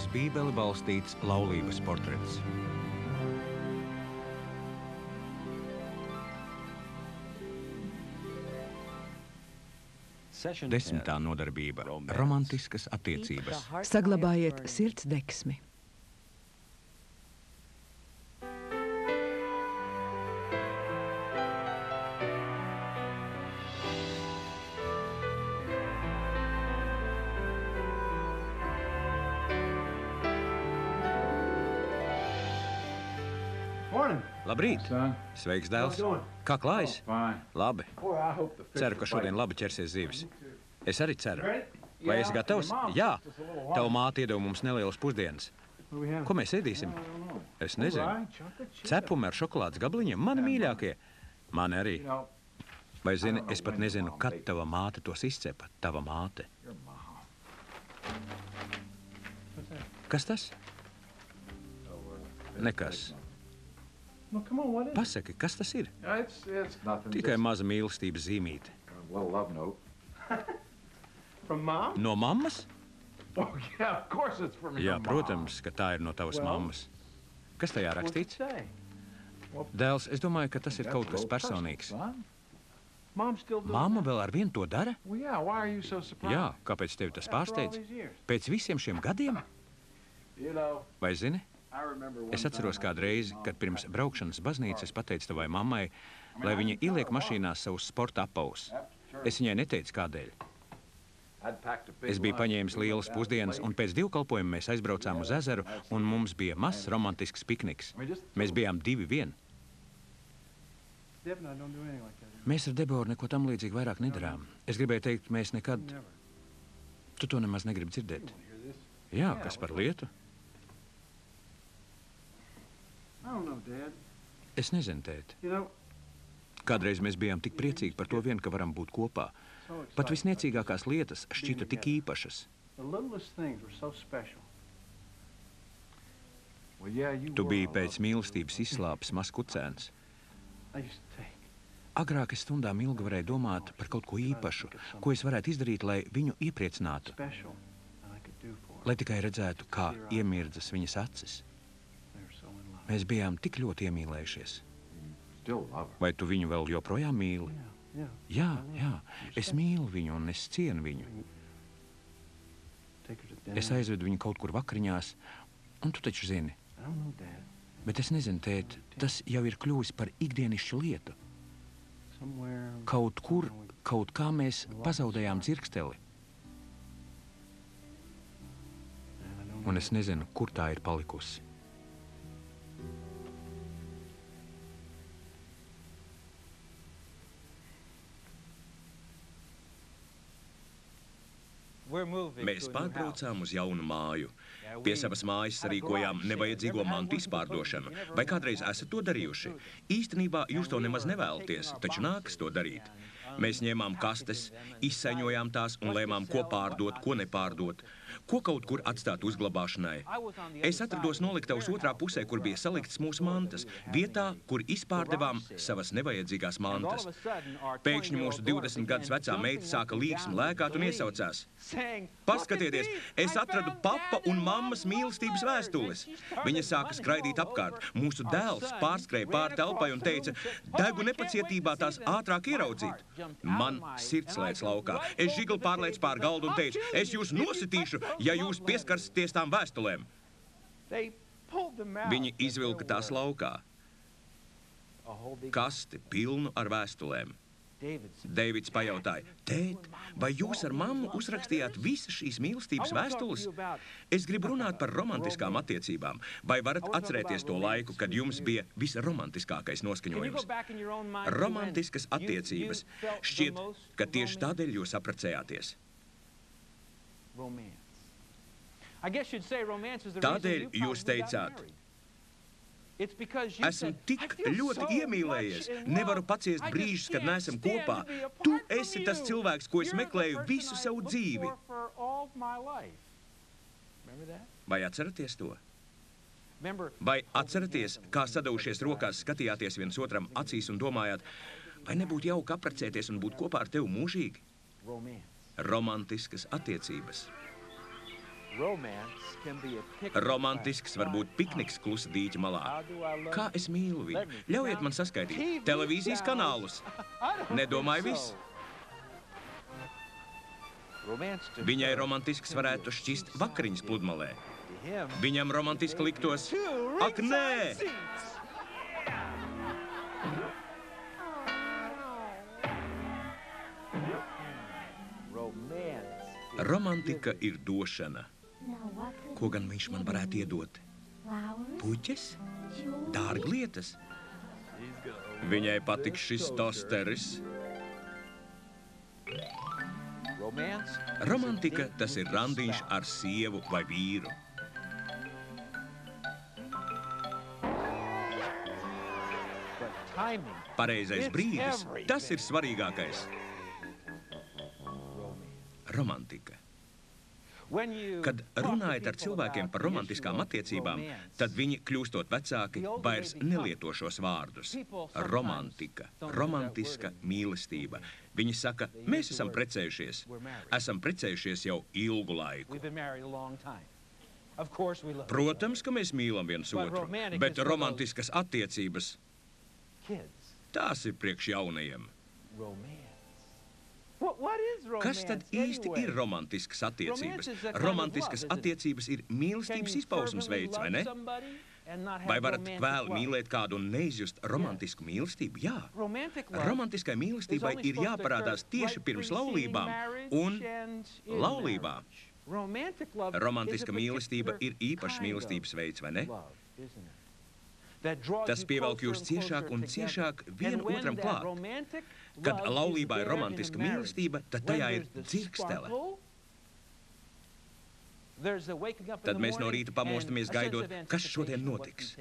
uz Bībeli balstīts laulības portrets. Desmitā nodarbība – romantiskas attiecības. Saglabājiet sirds deksmi. Labrīt! Sveiks, dēls! Kā klājas? Labi. Ceru, ka šodien labi ķersies zivis. Es arī ceru. Vai esi gatavs? Jā! Tava māte iedeva mums nelielas pusdienas. Ko mēs ēdīsim? Es nezinu. Cepumi ar šokolādes gabliņiem? Mani mīļākie. Mani arī. Vai zini, es pat nezinu, kad tava māte tos izcepa. Tava māte. Kas tas? Nekas. Pasaki, kas tas ir? Tikai maza mīlestības zīmīte. No mammas? Jā, protams, ka tā ir no tavas mammas. Kas tajā rakstīts? Dēls, es domāju, ka tas ir kaut kas personīgs. Mamma vēl ar vienu to dara? Jā, kāpēc tevi tas pārsteidz? Pēc visiem šiem gadiem? Vai zini? Es atceros kādu reizi, kad pirms braukšanas baznīcas pateicu tavai mammai, lai viņa ieliek mašīnā savus sporta apavus. Es viņai neteicu, kādēļ. Es biju paņēmis lielas pusdienas, un pēc dievkalpojuma mēs aizbraucām uz ezeru, un mums bija mazs romantisks pikniks. Mēs bijām 2-1. Mēs ar Deboru neko tam līdzīgi vairāk nedarām. Es gribēju teikt, mēs nekad... Tu to nemaz negribi dzirdēt. Jā, kas par lietu? Es nezinu, tēt. Kādreiz mēs bijām tik priecīgi par to vien, ka varam būt kopā. Pat visniecīgākās lietas šķita tik īpašas. Tu biji pēc mīlestības izslāpis mazs kucēns. Agrāk es stundām ilgi varēju domāt par kaut ko īpašu, ko es varētu izdarīt, lai viņu iepriecinātu. Lai tikai redzētu, kā iemirdzas viņas acis. Mēs bijām tik ļoti iemīlējušies. Vai tu viņu vēl joprojām mīli? Jā, es mīlu viņu un es cienu viņu. Es aizvedu viņu kaut kur vakariņās, un tu taču zini. Bet es nezinu, tēt, tas jau ir kļuvis par ikdienišķu lietu. Kaut kur, kaut kā mēs pazaudējām dzirksteli. Un es nezinu, kur tā ir palikusi. Mēs pārbraucām uz jaunu māju. Pie savas mājas sarīkojām nevajadzīgo mantu izpārdošanu. Vai kādreiz esat to darījuši? Īstenībā jūs to nemaz nevēlaties, taču nākas to darīt. Mēs ņēmām kastes, izsaiņojām tās un lēmām, ko pārdot, ko nepārdot, ko kaut kur atstāt uzglabāšanai. Es atrados noliktavas otrā pusē, kur bija saliktas mūsu mantas, vietā, kur izpārdevām savas nevajadzīgās mantas. Pēkšņi mūsu 20 gadus vecā meita sāka līksmi lēkāt un iesaucās. Paskatieties, es atradu papa un mammas mīlestības vēstules. Viņa sāka skraidīt apkārt. Mūsu dēls pārskrēja pāri telpai un teica, degu nepacietībā tās ātrāk ieraudzīt. Man sirds lēc laukā. Es žigli pārlēc pār galdu un teicu, es jūs nositīšu, ja jūs pieskarsieties tām vēstulēm. Viņi izvilka tās laukā. Kasti pilnu ar vēstulēm. Deivids pajautāja, tēt, vai jūs ar mammu uzrakstījāt visas šīs mīlestības vēstules? Es gribu runāt par romantiskām attiecībām. Vai varat atcerēties to laiku, kad jums bija visromantiskākais noskaņojums? Romantiskas attiecības. Šķiet, ka tieši tādēļ jūs apprecējāties. Tādēļ jūs teicāt, esmu tik ļoti iemīlējies, nevaru paciest brīžus, kad neesam kopā. Tu esi tas cilvēks, ko es meklēju visu savu dzīvi. Vai atceraties to? Vai atceraties, kā sadaušies rokās skatījāties viens otram acīs un domājāt, vai nebūtu jauki apprecēties un būt kopā ar tevi mūžīgi? Romantiskas attiecības. Romantisks var būt pikniks klusa dīķa malā. Kā es mīlu viņu? Ļaujiet man saskaitīt. Televīzijas kanālus. Nedomāju viss. Viņai romantisks varētu šķist vakariņas pludmalē. Viņam romantiski liktos... Ak, nē! Romantika ir došana. Ko gan viņš man varētu iedot? Puķes? Dārglietas? Viņai patiks šis tosteris. Romantika tas ir randiņš ar sievu vai vīru. Pareizais brīdis, tas ir svarīgākais. Romantika. Kad runājat ar cilvēkiem par romantiskām attiecībām, tad viņi, kļūstot vecāki, vairs nelieto šos vārdus. Romantika, romantiska mīlestība. Viņi saka, mēs esam precējušies. Esam precējušies jau ilgu laiku. Protams, ka mēs mīlam viens otru, bet romantiskas attiecības, tās ir priekš jaunajiem. Kas tad īsti ir romantiskas attiecības? Romantiskas attiecības ir mīlestības izpausmes veids, vai ne? Vai varat vēl mīlēt kādu un neizjust romantisku mīlestību? Jā. Romantiskai mīlestībai ir jāparādās tieši pirms laulībām un laulībā. Romantiska mīlestība ir īpašs mīlestības veids, vai ne? Tas pievelk jūs ciešāk un ciešāk vienu otram klāt. Kad laulībā ir romantiska mīlestība, tad tajā ir dzirkstele. Tad mēs no rīta pamostamies gaidot, kas šodien notiks.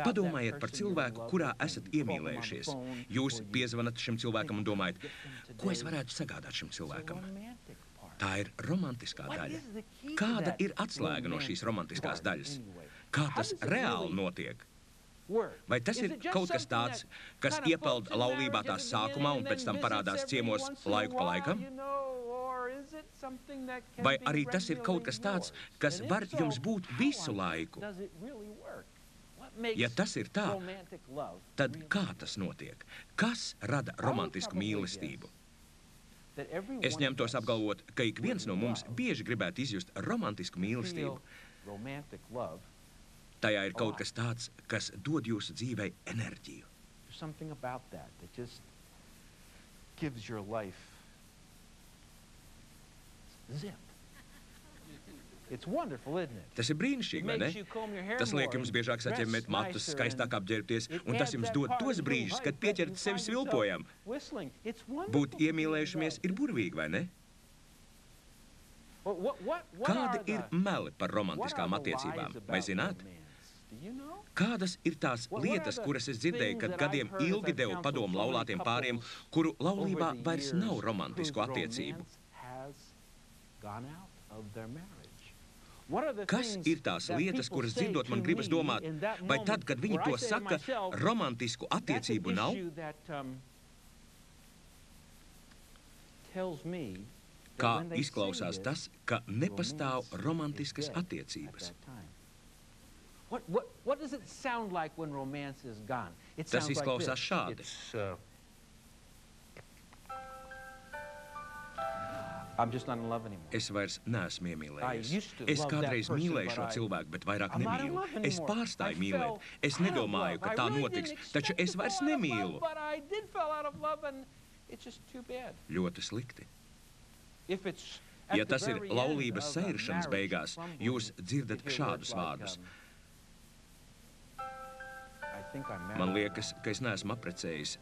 Padomājiet par cilvēku, kurā esat iemīlējušies. Jūs piezvanat šim cilvēkam un domājat, ko es varētu sagādāt šim cilvēkam? Tā ir romantiskā daļa. Kāda ir atslēga no šīs romantiskās daļas? Kā tas reāli notiek? Vai tas ir kaut kas tāds, kas iepeld laulībā tās sākumā un pēc tam parādās ciemos laiku pa laikam? Vai arī tas ir kaut kas tāds, kas var jums būt visu laiku? Ja tas ir tā, tad kā tas notiek? Kas rada romantisku mīlestību? Es ņemtos apgalvot, ka ik viens no mums bieži gribētu izjust romantisku mīlestību. Tajā ir kaut kas tāds, kas dod jūsu dzīvei enerģiju. Tas ir brīnišķīgi, vai ne? Tas liek jums biežāk saķemmēt matus, skaistāk apģērbties, un tas jums dod tos brīžus, kad pieķerat sevi svilpojam. Būt iemīlējušamies ir burvīgi, vai ne? Kādi ir meli par romantiskām attiecībām, vai zināt? Kādas ir tās lietas, kuras es dzirdēju, kad gadiem ilgi devu padomu laulātiem pāriem, kuru laulībā vairs nav romantisku attiecību? Kas ir tās lietas, kuras dzirdot man gribas domāt, vai tad, kad viņi to saka, romantisku attiecību nav? Kā izklausās tas, ka nepastāv romantiskas attiecības? Tas izklausās šādi. Es vairs neesmu iemīlējies. Es kādreiz mīlēju šo cilvēku, bet vairāk nemīlu. Es pārstāju mīlēt. Es nedomāju, ka tā notiks, taču es vairs nemīlu. Ļoti slikti. Ja tas ir laulības sairšanas beigās, jūs dzirdat šādus vārdus. Man liekas, ka es neesmu apprecējis.